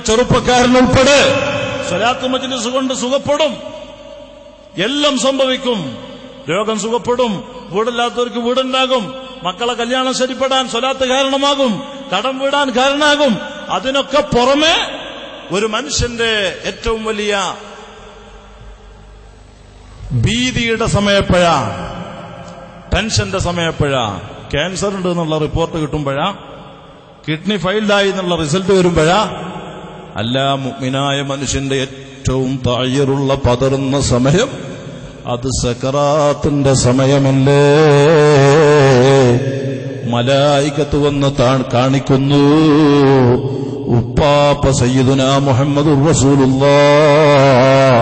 ചെറുപ്പക്കാരനുൾപ്പെടെ സ്വലാത്ത് മജ്ലിസ് കൊണ്ട് സുഖപ്പെടും. എല്ലാം സംഭവിക്കും. രോഗം സുഖപ്പെടും, വീടില്ലാത്തവർക്ക് വീടുണ്ടാകും, മക്കളെ കല്യാണം ശരിപ്പെടാൻ സ്വലാത്ത് കാരണമാകും, കടം വീടാൻ കാരണമാകും. അതിനൊക്കെ പുറമെ ഒരു മനുഷ്യന്റെ ഏറ്റവും വലിയ ഭീതിയുടെ സമയപ്പോഴാ, ടെൻഷന്റെ സമയപ്പോഴാ, ക്യാൻസർ ഉണ്ട് എന്നുള്ള റിപ്പോർട്ട് കിട്ടുമ്പോഴാ, കിഡ്നി ഫെയിൽഡായി എന്നുള്ള റിസൾട്ട് വരുമ്പോഴാ, അല്ല മുഅ്മിനായ മനുഷ്യന്റെ ഏറ്റവും താഴ്യറുള്ള പതറുന്ന സമയം അത് സക്കറാത്തിന്റെ സമയമല്ലേ. മലായികത്ത് വന്ന് കാണിക്കുന്നു, ഉപ്പാപ്പ സയ്യിദുനാ മുഹമ്മദുർ റസൂലുള്ളാഹ്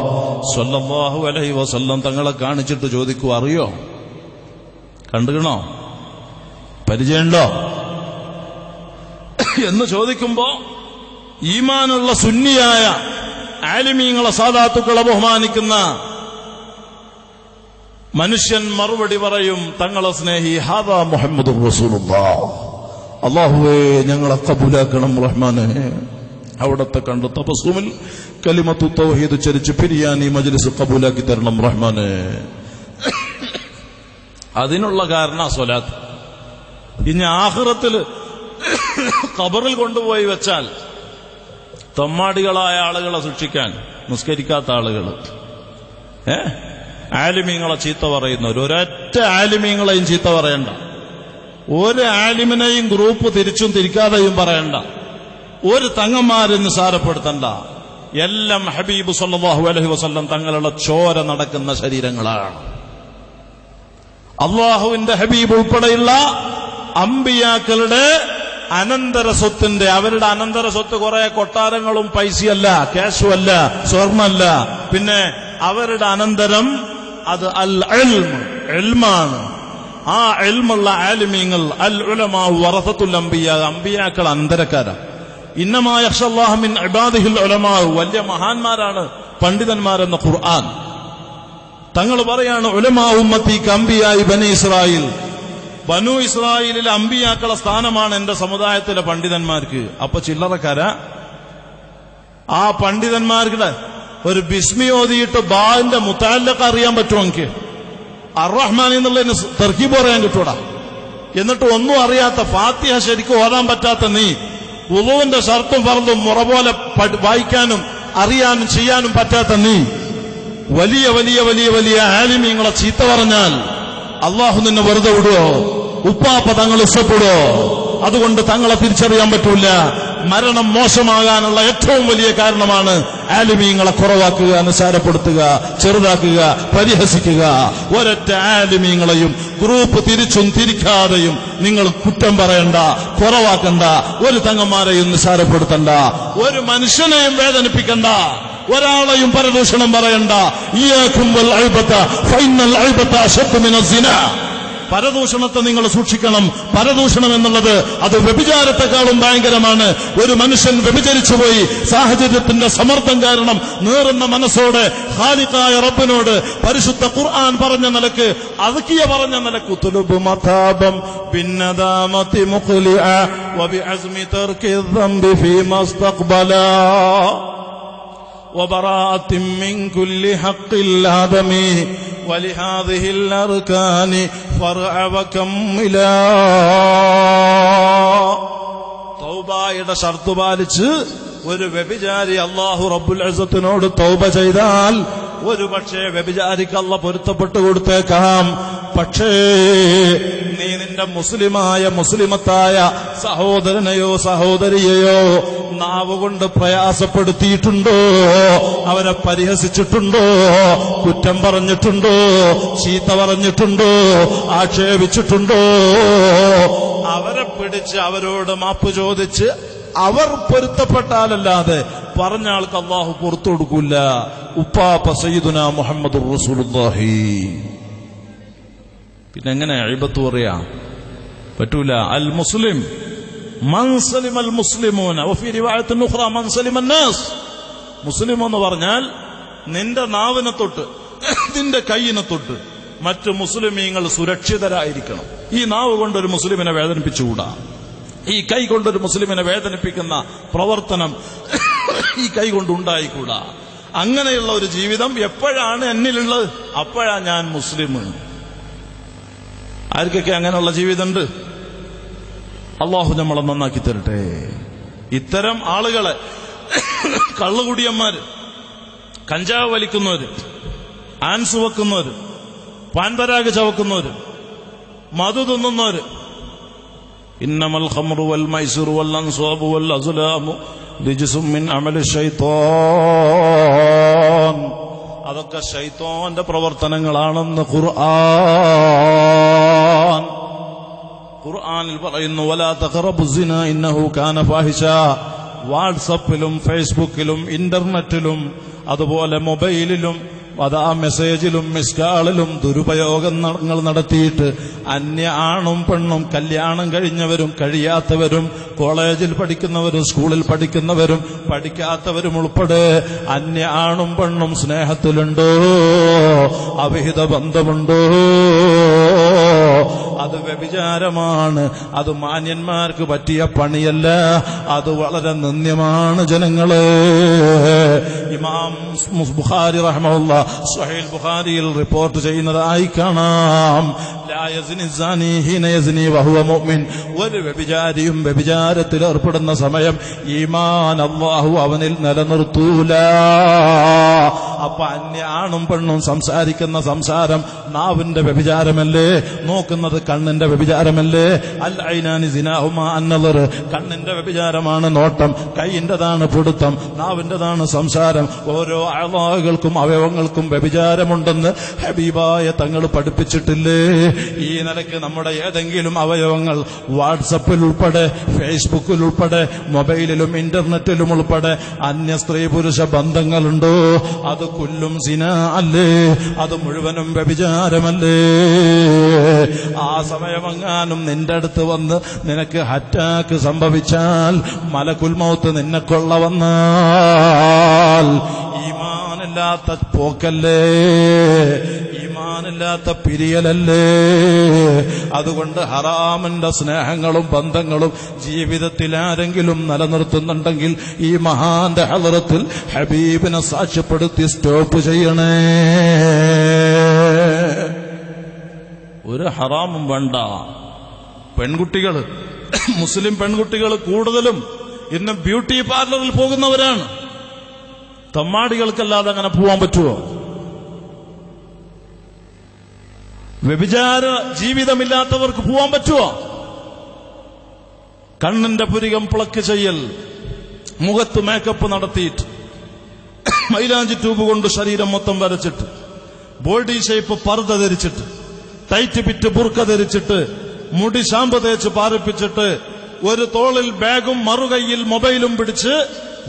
സ്വല്ലല്ലാഹു അലൈഹി വസല്ലം തങ്ങളെ കാണിച്ചിട്ട് ചോദിക്കൂ, അറിയോ, കണ്ടുകണോ, പരിചയമുണ്ടോ എന്ന് ചോദിക്കുമ്പോ ഈമാനുള്ള സുന്നിയായ ആലിമീങ്ങളെ സാദാത്തുക്കളെ ബഹുമാനിക്കുന്ന മനുഷ്യൻ മറുപടി പറയും, തങ്ങളെ സ്നേഹി ഹാദാ മുഹമ്മദുർ റസൂലുള്ളാഹ്, അല്ലാഹുവേ ഞങ്ങളെ ഖബൂലാക്കണം റഹ്മാനെ. അവിടത്തെ കണ്ട് തപസ്സുമിൽ കലിമത്തു തൗഹീദ് ചരിച്ച് പിരിയാൻ ഈ മജ്ലിസ് ഖബൂലാക്കി തരണം റഹ്മാനെ. അതിനുള്ള കാരണം സ്വലാത്ത്. ഇനി ആഖിറത്തിൽ ഖബറിൽ കൊണ്ടുപോയി വെച്ചാൽ തമ്മാടികളായ ആളുകളെ ശിക്ഷിക്കാൻ നിസ്കരിക്കാത്ത ആളുകൾ, ആലിമീങ്ങളെ ചീത്ത പറയുന്നവർ, ഒരൊറ്റ ആലിമീങ്ങളെയും ചീത്ത പറയണ്ട, ഒരു ആലിമിനെയും ഗ്രൂപ്പ് തിരിച്ചും തിരിക്കാതെയും പറയണ്ട, ഒരു തങ്ങന്മാരെ നിസാരപ്പെടുത്തണ്ട. എല്ലാം ഹബീബ് സല്ലല്ലാഹു അലൈഹി വസല്ലം തങ്ങളുടെ ചോര നടക്കുന്ന ശരീരങ്ങളാണ്. അള്ളാഹുവിന്റെ ഹബീബ് ഉൾപ്പെടെയുള്ള അമ്പിയാക്കളുടെ അനന്തര സ്വത്തിന്റെ, അവരുടെ അനന്തര സ്വത്ത് കുറെ കൊട്ടാരങ്ങളും പൈസയല്ല, ക്യാഷും അല്ല, സ്വർണ്ണമല്ല, പിന്നെ അവരുടെ അനന്തരം അത് അൽ ഇൽമാണ്. ആ ഇൽമുള്ള ആലിമീങ്ങൾ, അൽ ഉലമാ വറസത്തുൽ അംബിയ, അമ്പിയാക്കൾ അനന്തരക്കാരാണ്. ഇന്നമാ യഖ്ഷല്ലാഹ മിൻ ഇബാദിഹിൽ ഉലമാ, വലിയ മഹാന്മാരാണ് പണ്ഡിതന്മാരെന്ന ഖുർആൻ. തങ്ങൾ പറയാണ്, ഉലമാ ഉമ്മത്തി കഅംബിയാഇ ബനി ഇസ്രായേൽ, ബനു ഇസ്രായേലിലെ അമ്പിയാക്കളെ സ്ഥാനമാണ് എന്റെ സമുദായത്തിലെ പണ്ഡിതന്മാർക്ക്. അപ്പൊ ചില്ലറക്കാരാ? ആ പണ്ഡിതന്മാർക്ക് ഒരു ബിസ്മി ഓതിയിട്ട് ബാന്റെ മുതഅല്ലഖ് അറിയാൻ പറ്റുമോ? എനിക്ക് അർ-റഹ്മാൻ എന്നുള്ളതിന് തർക്കീബ് പറയാൻ കിട്ടൂടാ. എന്നിട്ട് ഒന്നും അറിയാത്ത, ഫാത്തിഹ ശരിക്കും ഓതാൻ പറ്റാത്ത നീ, വുളുവിന്റെ ഷർത്തും ഫർളും മുറ പോലെ വായിക്കാനും അറിയാനും ചെയ്യാനും പറ്റാത്ത നീ വലിയ വലിയ വലിയ വലിയ ആലിമീങ്ങളെ ചീത്ത പറഞ്ഞാൽ അള്ളാഹു നിന്നെ വെറുതെ വിടുവോ? ഉപ്പാപ്പ തങ്ങൾ ഇഷ്ടപ്പെടുവോ? അതുകൊണ്ട് തങ്ങളെ തിരിച്ചറിയാൻ പറ്റൂല. മരണം മോശമാകാനുള്ള ഏറ്റവും വലിയ കാരണമാണ് ആലിമീങ്ങളെ കുറവാക്കുക, നിസാരപ്പെടുത്തുക, ചെറുതാക്കുക, പരിഹസിക്കുക. ഒരൊറ്റ ആലിമീങ്ങളെയും ഗ്രൂപ്പ് തിരിച്ചും തിരിക്കാതെയും നിങ്ങൾ കുറ്റം പറയണ്ട, കുറവാക്കണ്ട, ഒരു തങ്ങന്മാരെയും നിസാരപ്പെടുത്തണ്ട, ഒരു മനുഷ്യനെയും വേദനിപ്പിക്കണ്ട, ഒരാളെയും പരദൂഷണം പറയണ്ട. ഇയ്യാകും വൽ ഐബത ഫഇന്നൽ ഐബത അശദ്ദു മിനസ് സിനാ. പരദൂഷണത്തെ നിങ്ങൾ സൂക്ഷിക്കണം. പരദൂഷണം എന്നുള്ളത് അത് വ്യഭിചാരത്തെക്കാളും ഭയങ്കരമാണ്. ഒരു മനുഷ്യൻ വ്യഭിചരിച്ചുപോയി, സാഹചര്യത്തിന്റെ സമ്മർദ്ദം കാരണം നീറുന്ന മനസ്സോടെ ഖാലിഖായ റബ്ബിനോട് പരിശുദ്ധ ഖുർആൻ പറഞ്ഞ നിലക്ക്, അദ്കിയ പറഞ്ഞ നിലക്ക്, തുലുബു മതാബം ബിന്നദാമതി മുഖ്ലിഅ വബിഅസ്മി തർക്കി ദംബി ഫീമാ ഇസ്തഖ്ബലാ وبراءة من كل حق الآدم ولهذه الأركان فرع وكملا. തൗബയുടെ ഷർത്ത് പാലിച്ച് ഒരു വ്യഭിചാരി അല്ലാഹു റബ്ബുൽ ഇസ്സത്തിനോട് തൗബ ചെയ്താൽ ഒരു പക്ഷേ വ്യഭിചാരിക്ക് അല്ലാഹ് പൊരുത്തപ്പെട്ടു കൊടുത്തേക്കാം. പക്ഷേ നീ നിന്റെ മുസ്ലിമത്തായ സഹോദരനെയോ സഹോദരിയെയോ നാവുകൊണ്ട് പ്രയാസപ്പെടുത്തിയിട്ടുണ്ടോ, അവരെ പരിഹസിച്ചിട്ടുണ്ടോ, കുറ്റം പറഞ്ഞിട്ടുണ്ടോ, ചീത്ത പറഞ്ഞിട്ടുണ്ടോ, ആക്ഷേപിച്ചിട്ടുണ്ടോ, അവരെ പിടിച്ച് അവരോട് മാപ്പ് ചോദിച്ച് അവർ പൊരുത്തപ്പെട്ടാലല്ലാതെ പറഞ്ഞ ആൾക്ക് അല്ലാഹു പുറത്തു കൊടുക്കൂല. ഉപ്പാപ്പ സയ്യിദുനാ മുഹമ്മദുർ റസൂലുള്ളാഹി. പിന്നെ എങ്ങനെ ഇബത്ത് പറയാ? പറ്റൂല. അൽ മുസ്ലിം മൻ സലിമൽ മുസ്ലിമൂന വഫീ റിവായത്തിൻ ഉഖ്റാ മൻ സലിമൻ നാസ്. മുസ്ലിം എന്ന് പറഞ്ഞാൽ നിന്റെ നാവിനെ തൊട്ട് നിന്റെ കൈയിനെ തൊട്ട് മറ്റു മുസ്ലിമീങ്ങൾ സുരക്ഷിതരായിരിക്കണം. ഈ നാവ് കൊണ്ടൊരു മുസ്ലിമിനെ വേദനിപ്പിച്ചുകൂടാ. ഈ കൈ കൊണ്ടൊരു മുസ്ലിമിനെ വേദനിപ്പിക്കുന്ന പ്രവർത്തനം ഈ കൈ കൊണ്ട് ഉണ്ടായിക്കൂടാ. അങ്ങനെയുള്ള ഒരു ജീവിതം എപ്പോഴാണ് എന്നിലുള്ളത്? അപ്പോഴാ ഞാൻ മുസ്ലിം. ആർക്കൊക്കെ അങ്ങനെയുള്ള ജീവിതമുണ്ട്? അള്ളാഹു നമ്മളെ നന്നാക്കി തരട്ടെ. ഇത്തരം ആളുകളെ, കള്ളുകുടിയന്മാര്, കഞ്ചാവ് വലിക്കുന്നവര്, ആൻസ് വെക്കുന്നവര്, പാൻപരാഗ് ചവക്കുന്നവര്, മധു തിന്നുന്നവര്, ഇന്നമൽ ഖംറു വൽ മൈസിറു വൽ അൻസാബു വൽ അസ്ലാമു റിജ്സും മിൻ അമലി ശൈത്താൻ, അതൊക്കെ ശൈത്താന്റെ പ്രവർത്തനങ്ങളാണെന്ന് ഖുർആനിൽ പറയുന്നു. വലാ തഖറബു സിന ഇന്നഹു കാന ഫാഹിഷ. വാട്സപ്പിലും ഫേസ്ബുക്കിലും ഇന്റർനെറ്റിലും അതുപോലെ മൊബൈലിലും അതാ മെസ്സേജിലും മിസ്കാളിലും ദുരുപയോഗങ്ങൾ നടത്തിയിട്ട് അന്യ ആണും പെണ്ണും, കല്യാണം കഴിഞ്ഞവരും കഴിയാത്തവരും, കോളേജിൽ പഠിക്കുന്നവരും സ്കൂളിൽ പഠിക്കുന്നവരും പഠിക്കാത്തവരും ഉൾപ്പെടെ അന്യ ആണും പെണ്ണും സ്നേഹത്തിലുണ്ടോ? അവിഹിത ബന്ധമുണ്ടോ? അത് വ്യഭിചാരമാണ്. അത് മാന്യന്മാർക്ക് പറ്റിയ പണിയല്ല. അത് വളരെ നിന്ദ്യമാണ് ജനങ്ങളെ. ഇമാം ബുഖാരി റഹ്മഹുല്ലാഹ് സ്വഹീഹ് ബുഖാരിയിൽ റിപ്പോർട്ട് ചെയ്യുന്നതായി കാണാം. ലാ യസ്നി സാനി ഹീന യസ്നി വഹുവ മുഅ്മിൻ. ഒരു വ്യഭിചാരിയും വ്യഭിചാരത്തിൽ ഏർപ്പെടുന്ന സമയം ഈമാൻ അല്ലാഹു അവനിൽ നിലനിർത്തൂല. അപ്പൊ അന്യ ആണും പെണ്ണും സംസാരിക്കുന്ന സംസാരം നാവിന്റെ വ്യഭിചാരമല്ലേ? നോക്കുന്നത് കണ്ണിന്റെ വ്യഭിചാരമല്ലേ? അൽ ഐനാനി സിനാഹുമാ അന്നദർ. കണ്ണിന്റെ വ്യഭിചാരമാണ് നോട്ടം, കൈയിന്റേതാണ് പിടുത്തം, നാവിന്റേതാണ് സംസാരം. ഓരോ അഅ്ളാകൾക്കും അവയവങ്ങൾക്കും വ്യഭിചാരമുണ്ടെന്ന് ഹബീബായ തങ്ങൾ പഠിപ്പിച്ചിട്ടില്ലേ? ഈ നിലയ്ക്ക് നമ്മുടെ ഏതെങ്കിലും അവയവങ്ങൾ വാട്സപ്പിൽ ഉൾപ്പെടെ ഫേസ്ബുക്കിൽ ഉൾപ്പെടെ മൊബൈലിലും ഇന്റർനെറ്റിലും ഉൾപ്പെടെ അന്യ സ്ത്രീ പുരുഷ ബന്ധങ്ങളുണ്ടോ? അത് കുല്ലും സിന അല്ലേ? അത് മുഴുവനും വ്യഭിചാരമല്ലേ? ആ സമയമെങ്ങാനും നിന്റെ അടുത്ത് വന്ന് നിനക്ക് അറ്റാക്ക് സംഭവിച്ചാൽ, മലക്കുൽ മൗത്ത് നിന്നെ കൊള്ള വന്നാൽ, ഈമാനില്ലാത്ത പോക്കല്ലേ? ഈമാനില്ലാത്ത പിരിയലല്ലേ? അതുകൊണ്ട് ഹറാമിന്റെ സ്നേഹങ്ങളും ബന്ധങ്ങളും ജീവിതത്തിൽ ആരെങ്കിലും നിലനിർത്തുന്നുണ്ടെങ്കിൽ ഈ മഹാന്റെ ഹളറത്തിൽ ഹബീബിനെ സാക്ഷ്യപ്പെടുത്തി സ്റ്റോപ്പ് ചെയ്യണേ. ഒരു ഹറാമും വേണ്ട. പെൺകുട്ടികൾ, മുസ്ലിം പെൺകുട്ടികൾ കൂടുതലും ഇന്ന് ബ്യൂട്ടി പാർലറിൽ പോകുന്നവരാണ്. തമ്മാടികൾക്കല്ലാതെ അങ്ങനെ പോവാൻ പറ്റുമോ? വ്യഭിചാര ജീവിതമില്ലാത്തവർക്ക് പോവാൻ പറ്റുമോ? കണ്ണിന്റെ പുരികം പ്ലക്ക് ചെയ്യൽ, മുഖത്ത് മേക്കപ്പ് നടത്തിയിട്ട്, മൈലാഞ്ചി ട്യൂബ് കൊണ്ട് ശരീരം മൊത്തം വരച്ചിട്ട്, ബോഡി ഷേപ്പ് പർദ്ദ ധരിച്ചിട്ട്, ടൈറ്റ് പിറ്റ് ബുർക്ക ധരിച്ചിട്ട്, മുടി ഷാമ്പ് തേച്ച് പാറിപ്പിച്ചിട്ട്, ഒരു തോളിൽ ബാഗും മറുകൈയിൽ മൊബൈലും പിടിച്ച്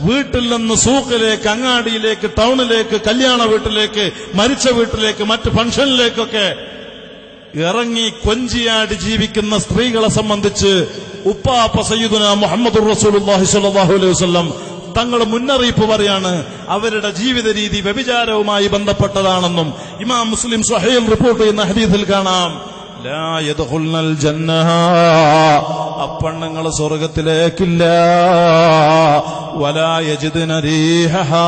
വീട്ടിൽ നിന്ന് സൂക്കിലേക്ക്, അങ്ങാടിയിലേക്ക്, ടൗണിലേക്ക്, കല്യാണ വീട്ടിലേക്ക്, മരിച്ച വീട്ടിലേക്ക്, മറ്റ് ഫംഗ്ഷനിലേക്കൊക്കെ ഇറങ്ങി കൊഞ്ചിയാടി ജീവിക്കുന്ന സ്ത്രീകളെ സംബന്ധിച്ച് ഉപ്പാപ്പ സയ്യിദുനാ മുഹമ്മദുർ റസൂലുള്ളാഹി സ്വല്ലല്ലാഹു അലൈഹി വസല്ലം തങ്ങൾ മുന്നറിയിപ്പ് പറയാണ്. അവരുടെ ജീവിത രീതി വ്യഭിചാരവുമായി ബന്ധപ്പെട്ടതാണെന്നും ഇമാം മുസ്ലിം സ്വഹീഹ് റിപ്പോർട്ട് ചെയ്യുന്ന ഹദീസിൽ കാണാം. ലാ യദ്ഖുൽനൽ ജന്നഹ, അപ്പണ്ണങ്ങൾ സ്വർഗത്തിലേക്കില്ല. വലാ യജിദ്ന റീഹഹാ,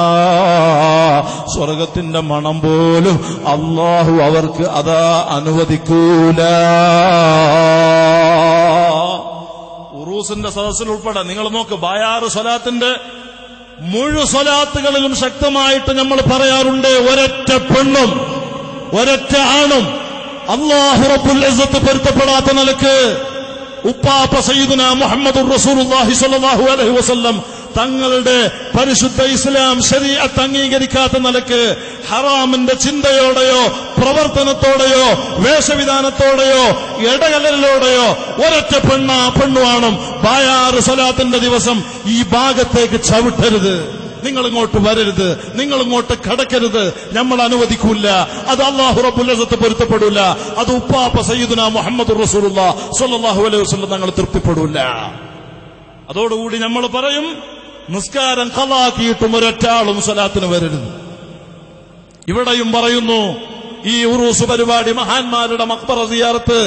സ്വർഗത്തിന്റെ മണം പോലും അല്ലാഹു അവർക്ക് അതാ അനുവദിക്കൂല. ഉറൂസിന്റെ സദസ്സിൽ ഉൾപ്പെടെ നിങ്ങൾ നോക്ക്, ബായാറ് സ്വലാത്തിന്റെ മുഴു സ്വലാത്തുകളിലും ശക്തമായിട്ട് നമ്മൾ പറയാറുണ്ട്, ഒരൊറ്റ പെണ്ണും ഒരൊറ്റ ആണും അല്ലാഹു റബ്ബുൽ ഇസ്സത്ത് പൊരുത്തപ്പെടാത്ത നിലക്ക് ഉപ്പാപ്പ സയ്യിദുനാ മുഹമ്മദുർ റസൂലുള്ളാഹി സ്വല്ലല്ലാഹു അലൈഹി വസല്ലം തങ്ങളുടെ പരിശുദ്ധ ഇസ്ലാം ശരീഅത്ത് അംഗീകരിക്കാത്ത നിലക്ക് ഹറാമിന്റെ ചിന്തയോടെയോ പ്രവർത്തനത്തോടെയോ വേഷവിധാനത്തോടെയോ ഇടകലലോടെയോ ഒരൊറ്റ പെണ്ണുവാണും ബായാറ് സ്വലാത്തിന്റെ ദിവസം ഈ ഭാഗത്തേക്ക് ചവിട്ടരുത്, നിങ്ങളിങ്ങോട്ട് വരരുത്, നിങ്ങളിങ്ങോട്ട് കടക്കരുത്, നമ്മൾ അനുവദിക്കൂല. അത് അല്ലാഹു റബ്ബുൽ ഇസ്സത്ത് പൊരുത്തപ്പെടൂല. അത് ഉപ്പാപ്പ സയ്യിദുനാ മുഹമ്മദുർ റസൂലുള്ളാഹി സ്വല്ലല്ലാഹു അലൈഹി വസല്ലം തങ്ങൾ തൃപ്തിപ്പെടൂല. അതോടുകൂടി നമ്മൾ പറയും, നിസ്കാരം ഖളാക്കിയിട്ടും ഒരൊറ്റാളും സ്വലാത്തിന് വരരുത്. ഇവിടെയും പറയുന്നു, ഈ ഉറൂസ് പരിപാടി, മഹാന്മാരുടെ മഖ്ബറ സിയാറത്ത്